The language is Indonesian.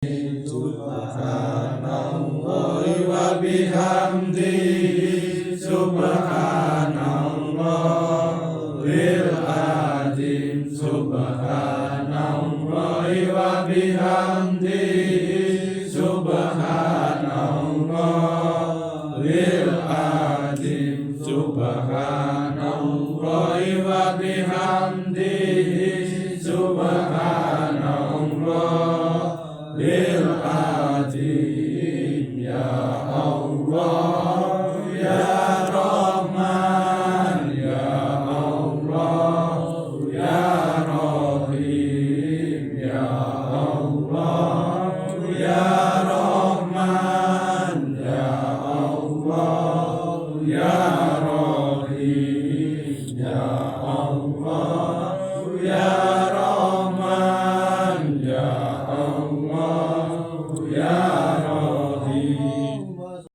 Subhanallahi wa bihamdihi subhanallahil azim. Subhanallahi wa bihamdihi subhanallahil azim. Subhanallahi wa bihamdihi subhanallahil azim. Ya Allah ya Rahman ya Allah ya Rahim ya Allah ya Rahman ya Allah ya Rahim ya Allah ya Rahman ya Allah ya